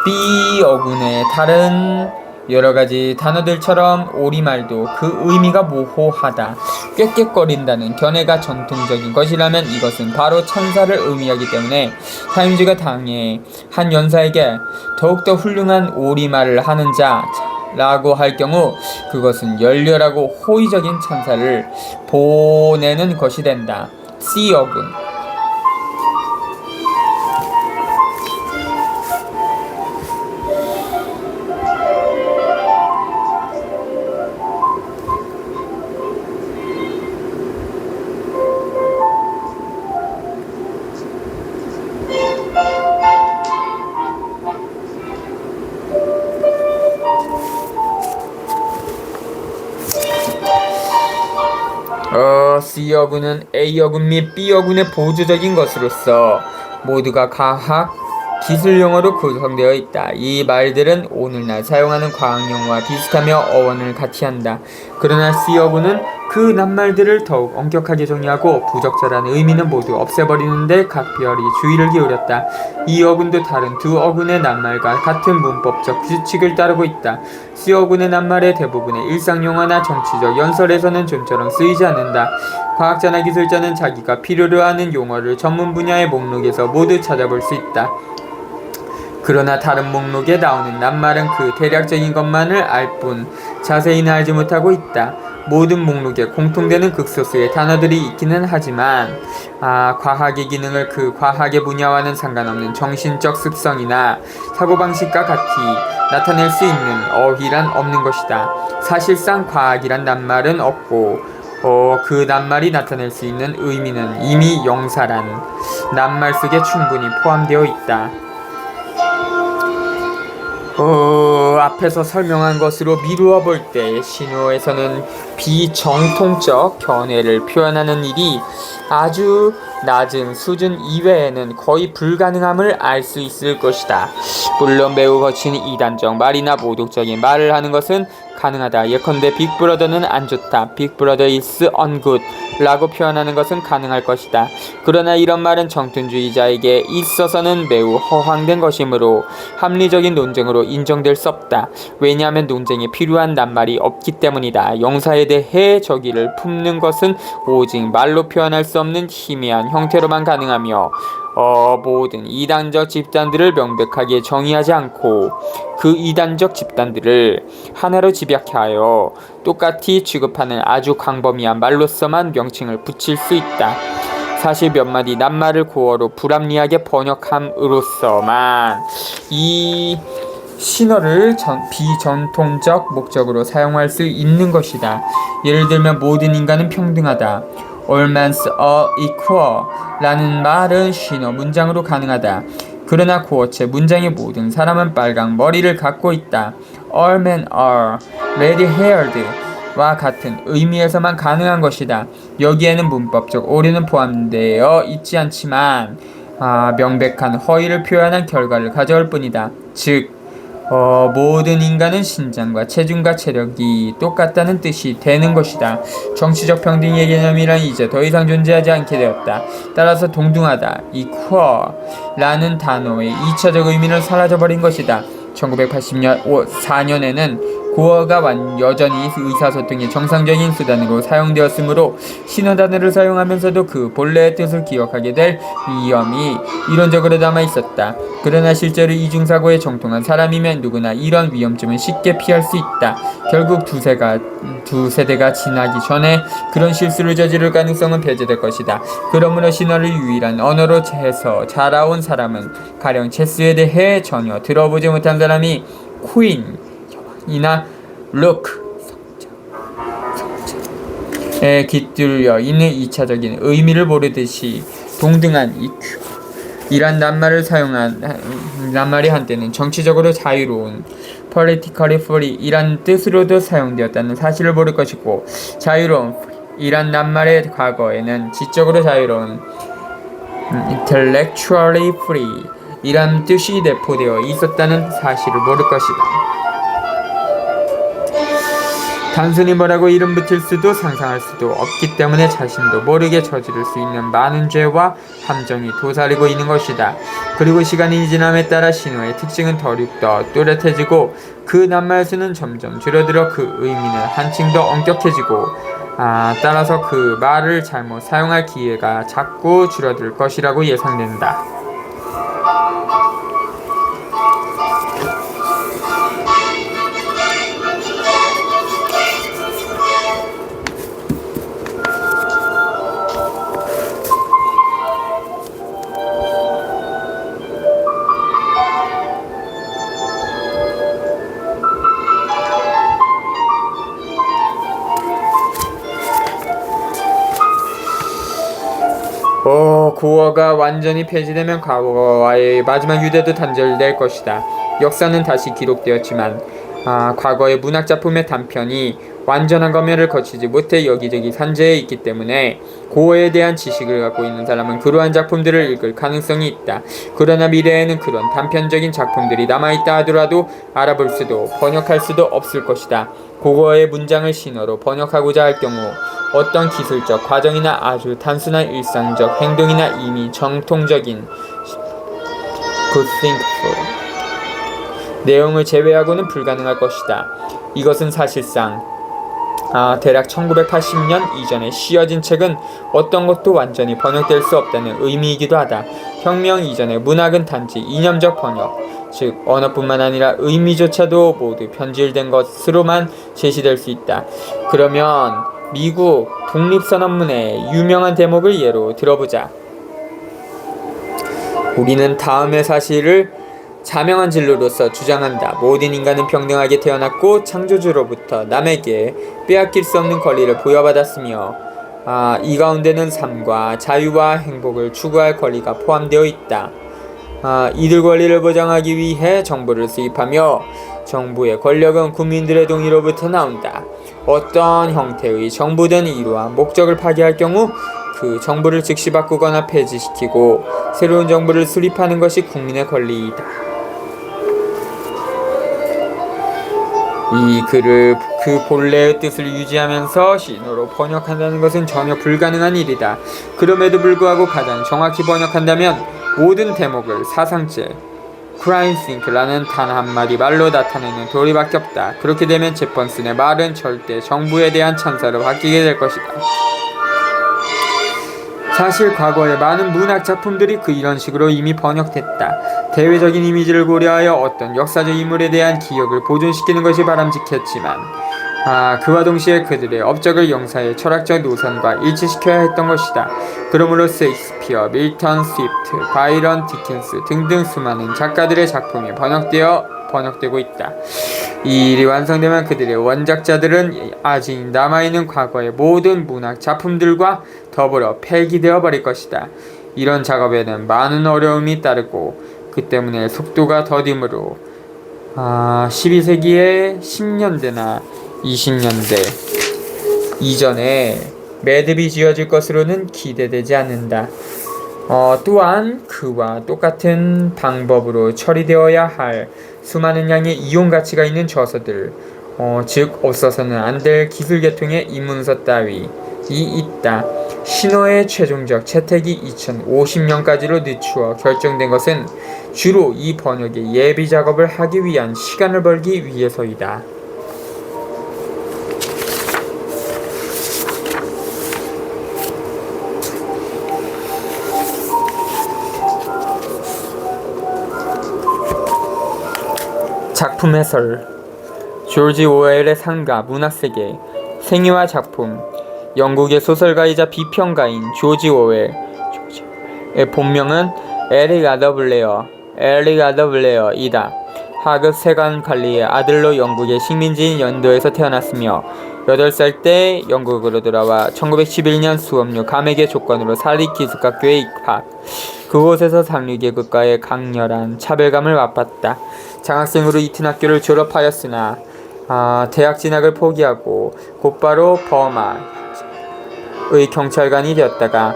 삐어군의 다른 여러가지 단어들처럼 오리말도 그 의미가 모호하다. 꾀꾀거린다는 견해가 전통적인 것이라면 이것은 바로 천사를 의미하기 때문에 타임즈가 당해 한 연사에게 더욱더 훌륭한 오리말을 하는 자라고 할 경우 그것은 열렬하고 호의적인 천사를 보내는 것이 된다. 씨어군 C여군은 A여군 및 B여군의 보조적인 것으로서 모두가 과학, 기술 용어로 구성되어 있다. 이 말들은 오늘날 사용하는 과학 용어와 비슷하며 어원을 같이 한다. 그러나 C여군은 그 낱말들을 더욱 엄격하게 정의하고 부적절한 의미는 모두 없애버리는데 각별히 주의를 기울였다. 이 어군도 다른 두 어군의 낱말과 같은 문법적 규칙을 따르고 있다. C어군의 낱말의 대부분의 일상용어나 정치적 연설에서는 좀처럼 쓰이지 않는다. 과학자나 기술자는 자기가 필요로 하는 용어를 전문 분야의 목록에서 모두 찾아볼 수 있다. 그러나 다른 목록에 나오는 낱말은 그 대략적인 것만을 알 뿐 자세히는 알지 못하고 있다. 모든 목록에 공통되는 극소수의 단어들이 있기는 하지만 과학의 기능을 그 과학의 분야와는 상관없는 정신적 습성이나 사고방식과 같이 나타낼 수 있는 어휘란 없는 것이다. 사실상 과학이란 낱말은 없고 그 낱말이 나타낼 수 있는 의미는 이미 영사란 낱말 속에 충분히 포함되어 있다. 앞에서 설명한 것으로 미루어 볼 때 신호에서는 비정통적 견해를 표현하는 일이 아주 낮은 수준 이외에는 거의 불가능함을 알 수 있을 것이다. 물론 매우 거친 이단적 말이나 모독적인 말을 하는 것은 가능하다. 예컨대 빅브러더는 안 좋다, 빅브러더 is ungood 라고 표현하는 것은 가능할 것이다. 그러나 이런 말은 정통주의자에게 있어서는 매우 허황된 것이므로 합리적인 논쟁으로 인정될 수 없다. 왜냐하면 논쟁에 필요한 낱말이 없기 때문이다. 영사에 대해 적의를 품는 것은 오직 말로 표현할 수 없는 희미한 형태로만 가능하며 모든 이단적 집단들을 명백하게 정의하지 않고 그 이단적 집단들을 하나로 집약하여 똑같이 취급하는 아주 광범위한 말로서만 명칭을 붙일 수 있다. 사실 몇 마디 낱말을 고어로 불합리하게 번역함으로써만 이 신어를 비전통적 목적으로 사용할 수 있는 것이다. 예를 들면 모든 인간은 평등하다, All men's are equal 라는 말은 신어 문장으로 가능하다. 그러나 구어체 문장의 모든 사람은 빨강 머리를 갖고 있다, All men are red-haired 와 같은 의미에서만 가능한 것이다. 여기에는 문법적 오류는 포함되어 있지 않지만 명백한 허위를 표현한 결과를 가져올 뿐이다. 즉 모든 인간은 신장과 체중과 체력이 똑같다는 뜻이 되는 것이다. 정치적 평등의 개념이란 이제 더 이상 존재하지 않게 되었다. 따라서 동등하다, equal라는 단어의 2차적 의미는 사라져버린 것이다. 1984년에는 고어가 여전히 의사소통의 정상적인 수단으로 사용되었으므로 신어 단어를 사용하면서도 그 본래의 뜻을 기억하게 될 위험이 이론적으로 남아있었다. 그러나 실제로 이중사고에 정통한 사람이면 누구나 이런 위험점은 쉽게 피할 수 있다. 결국 두 세대가 지나기 전에 그런 실수를 저지를 가능성은 배제될 것이다. 그러므로 신어를 유일한 언어로 해서 자라온 사람은 가령 체스에 대해 전혀 들어보지 못한 사람이 퀸 이나 룩 성자에 깃들여 있는 2차적인 의미를 모르듯이 동등한 EQ 이란 낱말이 한때는 정치적으로 자유로운 politically free 이란 뜻으로도 사용되었다는 사실을 모를 것이고, 자유로운 이란 낱말의 과거에는 지적으로 자유로운 intellectually free 이란 뜻이 내포되어 있었다는 사실을 모를 것이다. 단순히 뭐라고 이름 붙일 수도 상상할 수도 없기 때문에 자신도 모르게 저지를 수 있는 많은 죄와 함정이 도사리고 있는 것이다. 그리고 시간이 지남에 따라 신호의 특징은 더욱더 또렷해지고 그 낱말수는 점점 줄어들어 그 의미는 한층 더 엄격해지고 따라서 그 말을 잘못 사용할 기회가 자꾸 줄어들 것이라고 예상된다. 고어가 완전히 폐지되면 과거와의 마지막 유대도 단절될 것이다. 역사는 다시 기록되었지만 과거의 문학작품의 단편이 완전한 검열을 거치지 못해 여기저기 산재해 있기 때문에 고어에 대한 지식을 갖고 있는 사람은 그러한 작품들을 읽을 가능성이 있다. 그러나 미래에는 그런 단편적인 작품들이 남아있다 하더라도 알아볼 수도 번역할 수도 없을 것이다. 고어의 문장을 신어로 번역하고자 할 경우 어떤 기술적 과정이나 아주 단순한 일상적 행동이나 이미 정통적인 good thinkful 내용을 제외하고는 불가능할 것이다. 이것은 사실상 대략 1980년 이전에 씌어진 책은 어떤 것도 완전히 번역될 수 없다는 의미이기도 하다. 혁명 이전의 문학은 단지 이념적 번역, 즉 언어뿐만 아니라 의미조차도 모두 변질된 것으로만 제시될 수 있다. 그러면 미국 독립선언문의 유명한 대목을 예로 들어보자. 우리는 다음의 사실을 자명한 진로로서 주장한다. 모든 인간은 평등하게 태어났고 창조주로부터 남에게 빼앗길 수 없는 권리를 부여받았으며 이 가운데는 삶과 자유와 행복을 추구할 권리가 포함되어 있다. 이들 권리를 보장하기 위해 정부를 수립하며 정부의 권력은 국민들의 동의로부터 나온다. 어떤 형태의 정부든 이러한 목적을 파기할 경우 그 정부를 즉시 바꾸거나 폐지시키고 새로운 정부를 수립하는 것이 국민의 권리이다. 이 글을 그 본래의 뜻을 유지하면서 신어로 번역한다는 것은 전혀 불가능한 일이다. 그럼에도 불구하고 가장 정확히 번역한다면 모든 대목을 사상체 크라인싱크라는 단 한마디 말로 나타내는 도리밖에 없다. 그렇게 되면 제펀슨의 말은 절대 정부에 대한 찬사로 바뀌게 될 것이다. 사실 과거의 많은 문학 작품들이 이런 식으로 이미 번역됐다. 대외적인 이미지를 고려하여 어떤 역사적 인물에 대한 기억을 보존시키는 것이 바람직했지만 그와 동시에 그들의 업적을 영사의 철학적 노선과 일치시켜야 했던 것이다. 그러므로 셰익스피어, 밀턴 스위프트, 바이런 디킨스 등등 수많은 작가들의 작품이 번역되고 있다. 이 일이 완성되면 그들의 원작자들은 아직 남아있는 과거의 모든 문학 작품들과 더불어 폐기되어 버릴 것이다. 이런 작업에는 많은 어려움이 따르고 그 때문에 속도가 더디므로 12세기의 10년대나 20년대 이전에 매듭이 지어질 것으로는 기대되지 않는다. 또한 그와 똑같은 방법으로 처리되어야 할 수많은 양의 이용 가치가 있는 저서들, 즉 없어서는 안 될 기술 계통의 입문서 따위 있다. 신어의 최종적 채택이 2050년까지로 늦추어 결정된 것은 주로 이 번역의 예비 작업을 하기 위한 시간을 벌기 위해서이다. 작품 해설. 조지 오웰의 삶과 문학세계. 생애와 작품. 영국의 소설가이자 비평가인 조지 오웰의 본명은 에릭 아더 블레어이다. 하급 세관 관리의 아들로 영국의 식민지인 연도에서 태어났으며 8살 때 영국으로 돌아와 1911년 수업료 감액의 조건으로 사립기숙학교에 입학. 그곳에서 상류계급과의 강렬한 차별감을 맛봤다. 장학생으로 이튼 학교를 졸업하였으나 대학 진학을 포기하고 곧바로 버마의 경찰관이 되었다가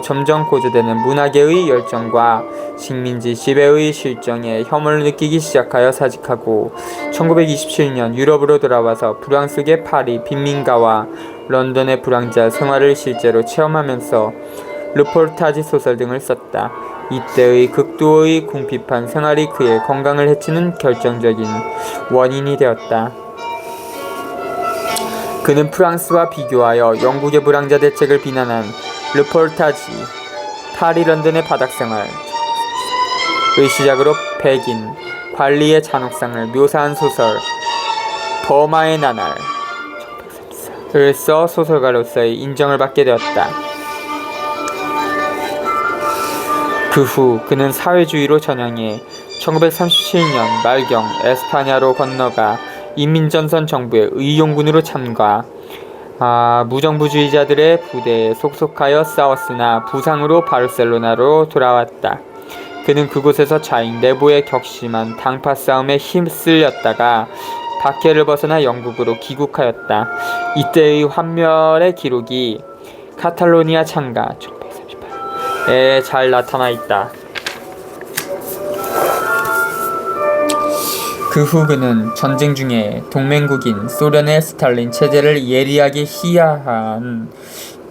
점점 고조되는 문학계의 열정과 식민지 지배의 실정에 혐오를 느끼기 시작하여 사직하고 1927년 유럽으로 돌아와서 프랑스계 파리 빈민가와 런던의 불황자 생활을 실제로 체험하면서 르포르타지 소설 등을 썼다. 이때의 극도의 궁핍한 생활이 그의 건강을 해치는 결정적인 원인이 되었다. 그는 프랑스와 비교하여 영국의 불황자 대책을 비난한 르포르타지, 파리 런던의 바닥생활을 시작으로 백인, 관리의 잔혹상을 묘사한 소설 버마의 나날을 써 소설가로서의 인정을 받게 되었다. 그 후 그는 사회주의로 전향해 1937년 말경 에스파냐로 건너가 인민전선 정부의 의용군으로 참가, 무정부주의자들의 부대에 속속하여 싸웠으나 부상으로 바르셀로나로 돌아왔다. 그는 그곳에서 좌익 내부의 격심한 당파 싸움에 힘쓸렸다가 박해를 벗어나 영국으로 귀국하였다. 이때의 환멸의 기록이 카탈로니아 창가 잘 나타나 있다. 그 후 그는 전쟁 중에 동맹국인 소련의 스탈린 체제를 예리하게 희화한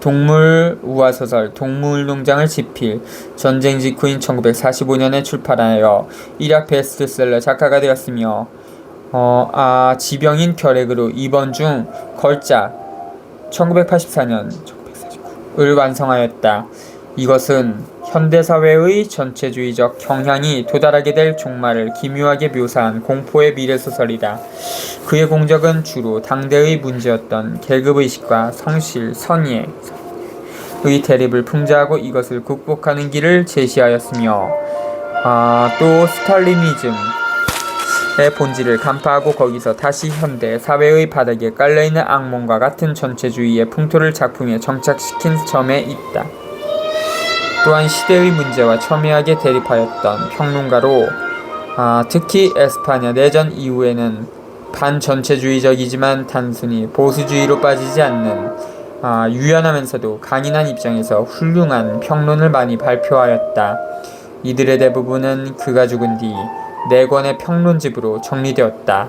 동물 우화소설 동물농장을 집필, 전쟁 직후인 1945년에 출판하여 일약 베스트셀러 작가가 되었으며 지병인 결핵으로 입원 중 걸작 1984년 1949을 완성하였다. 이것은 현대사회의 전체주의적 경향이 도달하게 될 종말을 기묘하게 묘사한 공포의 미래소설이다. 그의 공적은 주로 당대의 문제였던 계급의식과 성실, 선의의 대립을 풍자하고 이것을 극복하는 길을 제시하였으며 또 스탈리니즘의 본질을 간파하고 거기서 다시 현대 사회의 바닥에 깔려있는 악몽과 같은 전체주의의 풍토를 작품에 정착시킨 점에 있다. 또한 시대의 문제와 첨예하게 대립하였던 평론가로 특히 에스파냐 내전 이후에는 반전체주의적이지만 단순히 보수주의로 빠지지 않는 유연하면서도 강인한 입장에서 훌륭한 평론을 많이 발표하였다. 이들의 대부분은 그가 죽은 뒤 4권의 평론집으로 정리되었다.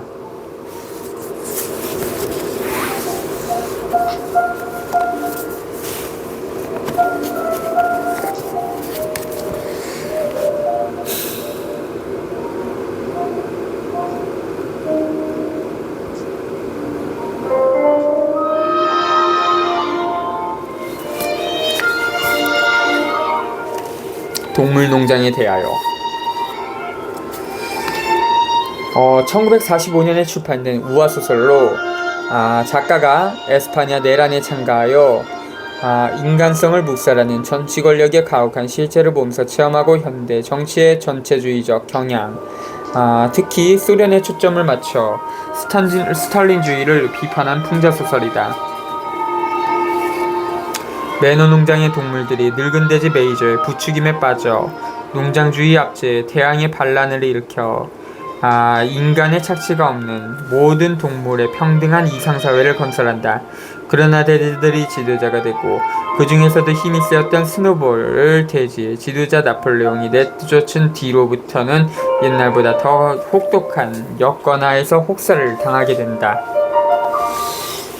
동물농장에 대하여 1945년에 출판된 우화소설로 작가가 에스파냐 내란에 참가하여 인간성을 묵살하는 정치 권력의 가혹한 실체를 몸소 체험하고 현대 정치의 전체주의적 경향, 특히 소련에 초점을 맞춰 스탈린주의를 비판한 풍자소설이다. 매너 농장의 동물들이 늙은 돼지 메이저의 부추김에 빠져 농장주의 압제에 태양의 반란을 일으켜 인간의 착취가 없는 모든 동물의 평등한 이상사회를 건설한다. 그러나 대들이 지도자가 되고 그 중에서도 힘이 세었던 스노볼을 대지해 지도자 나폴레옹이 내쫓은 뒤로부터는 옛날보다 더 혹독한 여건하에서 혹사를 당하게 된다.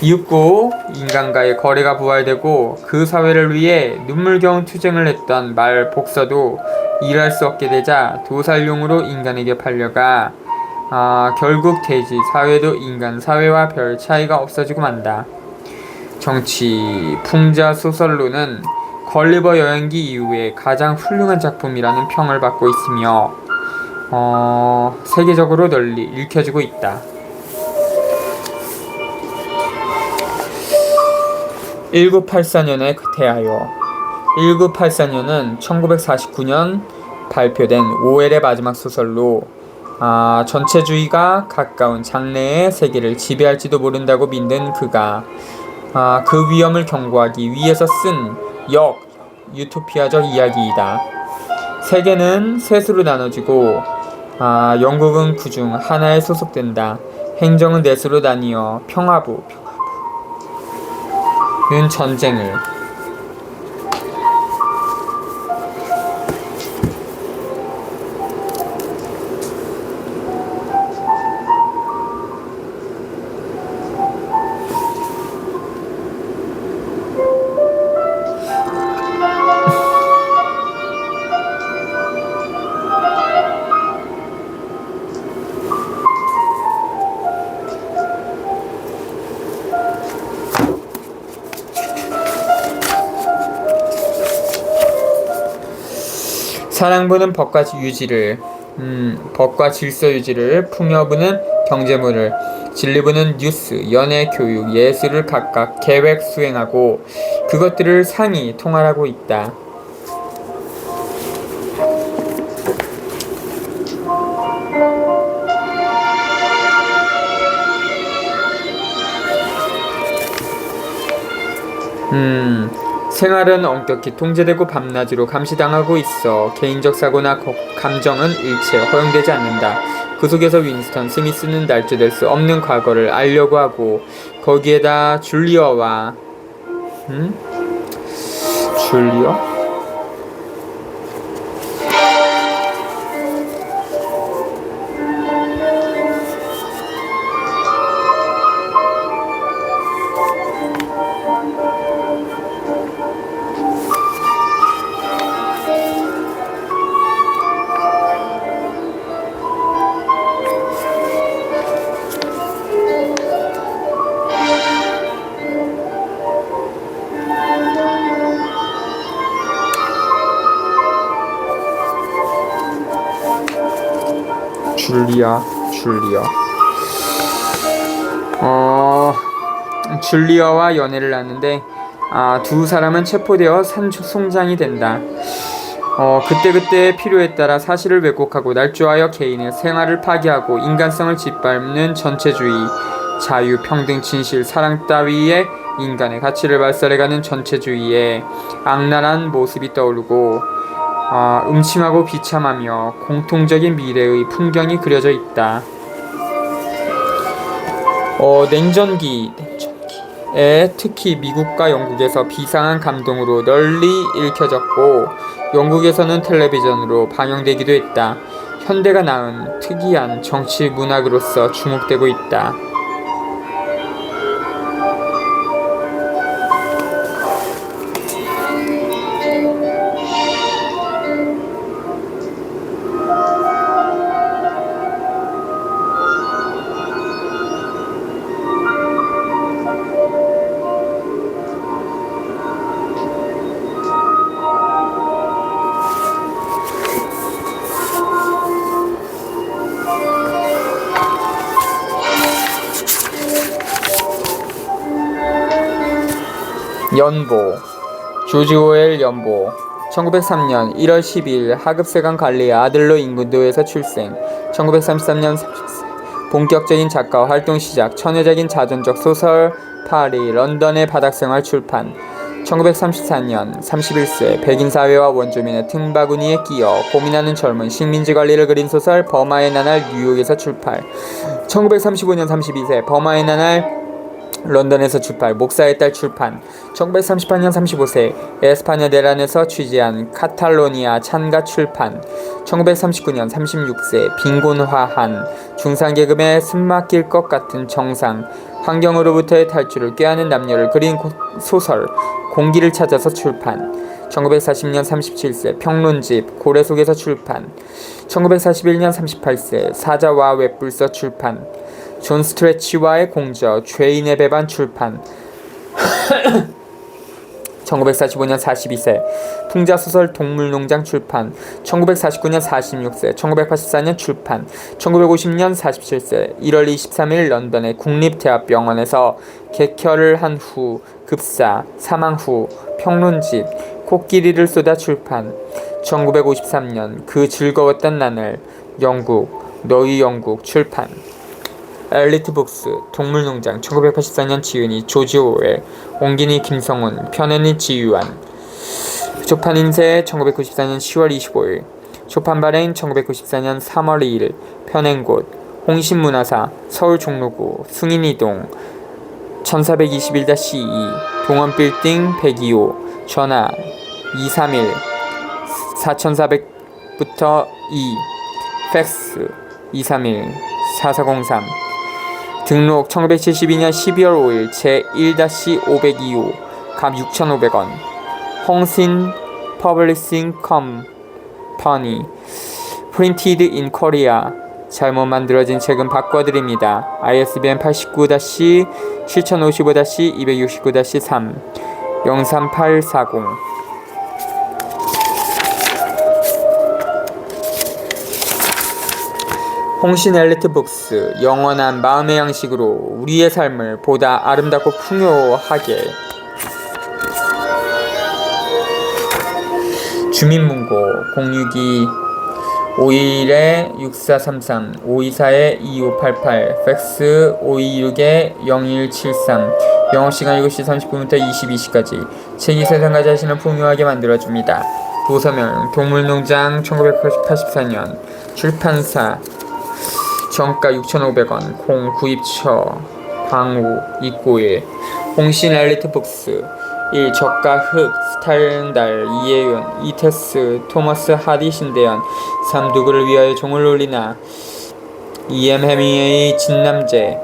이윽고 인간과의 거래가 부활되고 그 사회를 위해 눈물겨운 투쟁을 했던 말 복서도 일할 수 없게 되자 도살용으로 인간에게 팔려가 결국 대지 사회도 인간 사회와 별 차이가 없어지고 만다. 정치 풍자 소설로는 걸리버 여행기 이후에 가장 훌륭한 작품이라는 평을 받고 있으며 세계적으로 널리 읽혀지고 있다. 1984년에 대하여 1984년은 1949년 발표된 오웰의 마지막 소설로 전체주의가 가까운 장래의 세계를 지배할지도 모른다고 믿는 그가 그 위험을 경고하기 위해서 쓴 유토피아적 이야기이다. 세계는 셋으로 나눠지고 영국은 그중 하나에 소속된다. 행정은 넷으로 나뉘어 평화부는 전쟁을 사랑부는 법과 질서 유지를, 풍요부는 경제부를, 진리부는 뉴스, 연애, 교육, 예술을 각각 계획 수행하고 그것들을 상히 통할하고 있다. 생활은 엄격히 통제되고 밤낮으로 감시당하고 있어 개인적 사고나 감정은 일체 허용되지 않는다. 그 속에서 윈스턴 스미스는 날조될 수 없는 과거를 알려고 하고 거기에다 줄리어? 줄리어와 연애를 하는데 두 사람은 체포되어 송장이 된다. 그때그때 필요에 따라 사실을 왜곡하고 날조하여 개인의 생활을 파괴하고 인간성을 짓밟는 전체주의, 자유, 평등, 진실, 사랑 따위의 인간의 가치를 발설해가는 전체주의의 악랄한 모습이 떠오르고 음침하고 비참하며 공통적인 미래의 풍경이 그려져 있다. 냉전기에 특히 미국과 영국에서 비상한 감동으로 널리 읽혀졌고 영국에서는 텔레비전으로 방영되기도 했다. 현대가 낳은 특이한 정치 문학으로서 주목되고 있다. 연보, 조지 오웰 연보. 1903년 1월 12일 하급세관 관리의 아들로 인도에서 출생. 1933년 30세 본격적인 작가와 활동 시작. 천여적인 자전적 소설 파리, 런던의 바닥생활 출판. 1934년 31세 백인 사회와 원주민의 틈바구니에 끼어 고민하는 젊은 식민지 관리를 그린 소설 버마의 나날 뉴욕에서 출판. 1935년 32세 버마의 나날 런던에서 출판, 목사의 딸 출판. 1938년 35세 에스파냐 대란에서 취재한 카탈로니아 찬가 출판. 1939년 36세 빈곤화한 중산계급의 숨막힐 것 같은 정상, 환경으로부터의 탈출을 꾀하는 남녀를 그린 소설 공기를 찾아서 출판. 1940년 37세 평론집 고래 속에서 출판. 1941년 38세 사자와 웹불서 출판. 존 스트레치와의 공저 죄인의 배반 출판. 1945년 42세 풍자소설 동물농장 출판. 1949년 46세 1984년 출판. 1950년 47세 1월 23일 런던의 국립대학병원에서 객혈을 한 후 급사 사망 후 평론집 코끼리를 쏟아 출판. 1953년 그 즐거웠던 나날 영국 너희 영국 출판. 엘리트 북스 동물농장 1984년 지은이 조지 오웰 옹기니 김성훈 편애니 지유한. 초판 인쇄 1994년 10월 25일 초판 발행 1994년 3월 2일 편행곳 홍신문화사 서울 종로구 승인이동 1421-2 동원빌딩 102호 전화 231 4400부터 2 팩스 231 4403 등록 1972년 12월 5일 제1-502호 값 6,500원 홍신 퍼블리싱 컴퍼니 프린티드 인 코리아 잘못 만들어진 책은 바꿔드립니다. ISBN 89-7055-269-3 03840 홍신 엘리트 북스 영원한 마음의 양식으로 우리의 삶을 보다 아름답고 풍요하게. 주민문고 062-51-6433 524-2588 팩스 526-0173 영업시간 7시 30분부터 22시까지 책이 세상과 자신을 풍요하게 만들어줍니다. 도서명 동물농장 1984년 출판사 정가 6,500원 공 구입처 광우 입고일 홍신 엘리트 북스 1. 저가 흑 스타일달 이예윤 이테스 토머스 하디 신대현 3. 누구를 위하여 종을 울리나 E.M. 해밍웨이 진남재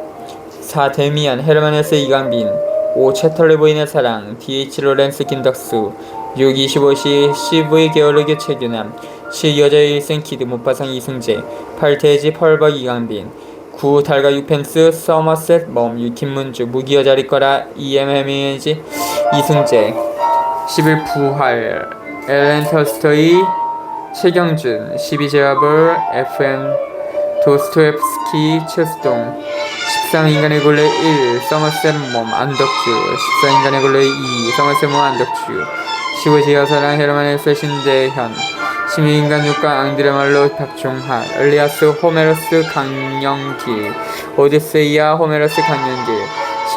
4. 데미안 헤르만헤스 이강빈 5. 채털레 부인의 사랑 D.H. 로렌스 긴덕수 6. 25시 CV 게오르기 최규남 7. 여자의 일생 키드 못파상 이승재 8. 돼지 펄벅 이강빈 9. 달과 6펜스 서머셋 멈 김문주 무기여 자리거라 E.M. 해밍웨이 이승재 11. 부활 엘렌 털스토이 최경준 12. 제와볼 FM 도스토옙스키 최수동 13. 인간의 굴레 1 서머셋 멈 안덕주 14. 인간의 굴레 2 서머셋 멈 안덕주 15. 지하사랑 헤르만헤스 신대현 16. 인간 육과 앙드레말로 박종하 엘리아스 호메로스 강영길 오디세이아 호메로스 강영길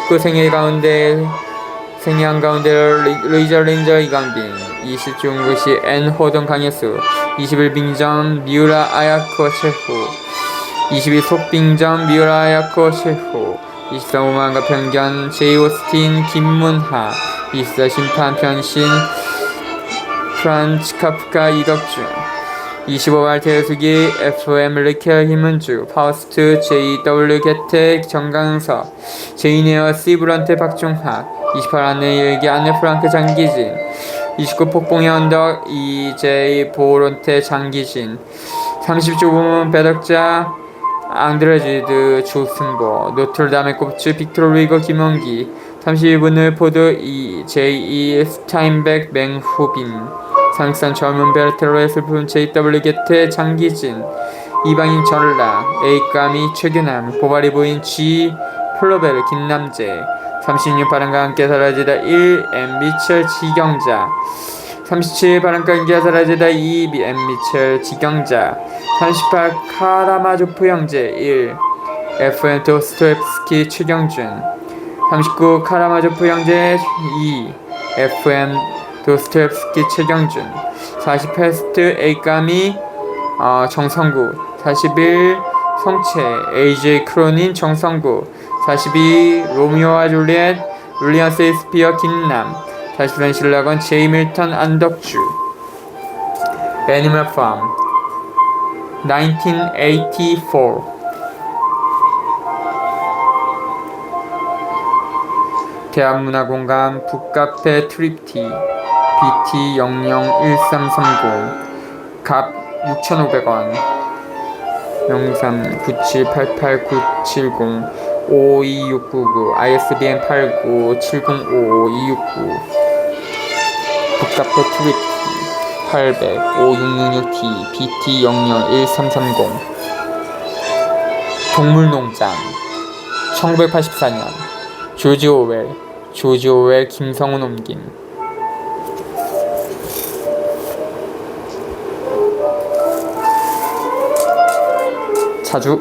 19. 생일 가운데 생양 가운데 루이저 렌저 이강빈 20. 중국시 N 호동 강예수 21. 빙전 미우라 아야코 셰후 22. 속빙전 미우라 아야코 셰후 23. 오만과 편견 제이 오스틴 김문하 24. 심판 편신 프란츠 카프카 이덕준 25. 발태수기 FM 리켈 김은주 파우스트 JW 게텍 정강석 제이네어 시브런테 박종학 28. 안내일기 안네 프랑크 장기진 29. 폭봉의 언덕 EJ 보론테 장기진 30. 좁은 배덕자 앙드레지드 조승보 노틀담의 꼽주 빅토르 리거 김원기 32분 늘포드 EJ 스타인백 맹후빈 상산 젊은 베르테로의 슬픈 JW 게테 장기진 이방인 전라 A까미 최규남 보바리 부인 G 플로베르 김남재 36. 바람과 함께 사라지다 1. M 미첼 지경자 37. 바람과 함께 사라지다 2. M 미첼 지경자 38. 카라마조프 형제 1. FM 도스토옙스키 최경준 39. 카라마조프 형제 2. FM 도스토옙스키 최경준 40. 패스트 A까미 정성구 41. 성채 AJ 크로닌 정성구 42. 로미오와 줄리엣 윌리엄 셰익스피어 긴남 43. 실록은 제이 밀턴 안덕주 애니멀 팜 1984. 대한문화공간 북카페 트립티 BT 001330 갑 6,500원 0397889970 52699 ISBN 8970552269 북카페 트립티 800 5666T BT 001330 동물농장 1984년 조지 오웰 김성훈 옮김 자주